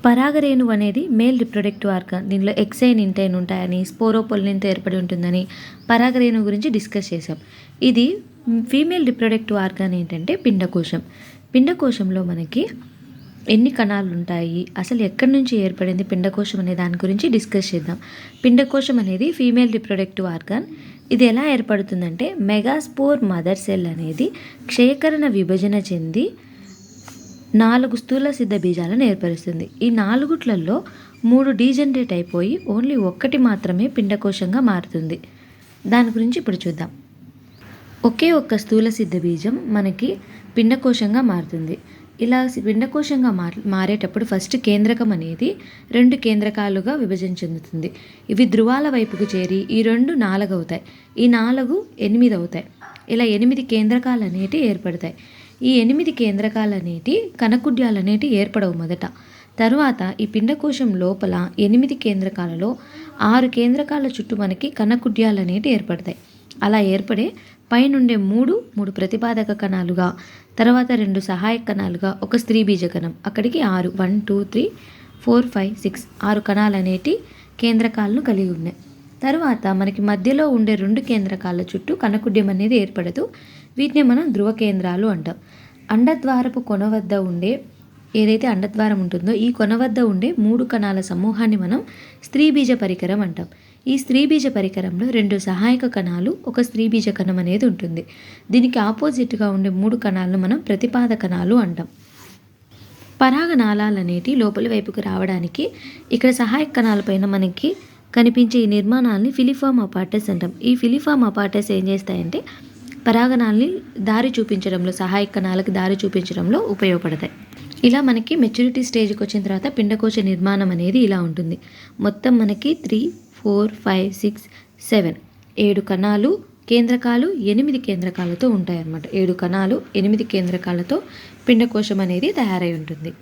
పరాగరేణువు అనేది male reproductive organ. దీనిలో ఎక్సైన్, intine ఉంటాయని, స్పోరోపొలిన్‌తో ఏర్పడి ఉంటుందని పరాగరేణువు గురించి డిస్కస్ చేసాం. ఇది ఫీమేల్ రిప్రొడక్టివ్ ఆర్గాన్ ఏంటంటే పిండకోశం. పిండకోశంలో మనకి ఎన్ని కణాలు ఉంటాయి, అసలు ఎక్కడి నుంచి ఏర్పడింది పిండకోశం అనే దాని గురించి డిస్కస్ చేద్దాం. పిండకోశం అనేది ఫీమేల్ రిప్రొడక్టివ్ ఆర్గాన్. ఇది ఎలా ఏర్పడుతుందంటే మెగాస్పోర్ మదర్ సెల్ అనేది క్షయకరణ విభజన చెంది 4 స్థూల సిద్ధ బీజాలను ఏర్పరుస్తుంది. ఈ 4 3 డీజనరేట్ అయిపోయి ఓన్లీ 1 మాత్రమే పిండకోశంగా మారుతుంది. దాని గురించి ఇప్పుడు చూద్దాం. ఒకే ఒక్క స్థూల సిద్ధ బీజం మనకి పిండకోశంగా మారుతుంది. ఇలా పిండకోశంగా మారేటప్పుడు ఫస్ట్ కేంద్రకం అనేది 2 కేంద్రకాలుగా విభజన చెందుతుంది. ఇవి ధృవాల వైపుకు చేరి ఈ 2 4 అవుతాయి. ఈ 4 8 అవుతాయి. ఇలా 8 కేంద్రకాలు అనేటివి ఏర్పడతాయి. ఈ 8 కేంద్రకాలు అనేటివి కణకుడ్యాలు అనేటివి ఏర్పడవు మొదట. తరువాత ఈ పిండకోశం లోపల 8 కేంద్రకాలలో 6 కేంద్రకాల చుట్టూ మనకి కణకుడ్యాలు అనేటివి ఏర్పడతాయి. అలా ఏర్పడే పైనుండే 3 ప్రతిపాదక కణాలుగా, తర్వాత 2 సహాయక కణాలుగా, ఒక స్త్రీ బీజకణం, అక్కడికి 6 1 2 3 4 5 6 6 కణాలు అనేటి కేంద్రకాలను కలిగి ఉన్నాయి. తర్వాత మనకి మధ్యలో ఉండే 2 కేంద్రకాల చుట్టూ కణకుడ్యం అనేది ఏర్పడదు. వీటిని మనం ధ్రువ కేంద్రాలు అంటాం. అండద్వారపు కొన వద్ద ఉండే ఏదైతే అండద్వారం ఉంటుందో ఈ కొన వద్ద ఉండే 3 కణాల సమూహాన్ని మనం స్త్రీ బీజ పరికరం అంటాం. ఈ స్త్రీ బీజ పరికరంలో 2 సహాయక కణాలు, ఒక స్త్రీ బీజ కణం అనేది ఉంటుంది. దీనికి ఆపోజిట్గా ఉండే 3 కణాలను మనం ప్రతిపాద కణాలు అంటాం. పరాగనాళాలు అనేటివి లోపలి వైపుకు రావడానికి ఇక్కడ సహాయక కణాలపైన మనకి కనిపించే ఈ నిర్మాణాలని ఫిలిఫార్మ్ అపార్టస్ అంటాం. ఈ ఫిలిఫార్మ్ అపార్టస్ ఏం చేస్తాయంటే పరాగనాల్ని దారి చూపించడంలో, సహాయక కణాలకు దారి చూపించడంలో ఉపయోగపడతాయి. ఇలా మనకి మెచ్యూరిటీ స్టేజ్కి వచ్చిన తర్వాత పిండకోశ నిర్మాణం అనేది ఇలా ఉంటుంది. మొత్తం మనకి 3 4 5 6 7 7 కణాలు, కేంద్రకాలు 8 కేంద్రకాలతో ఉంటాయన్నమాట. 7 కణాలు 8 కేంద్రకాలతో పిండకోశం అనేది తయారై ఉంటుంది.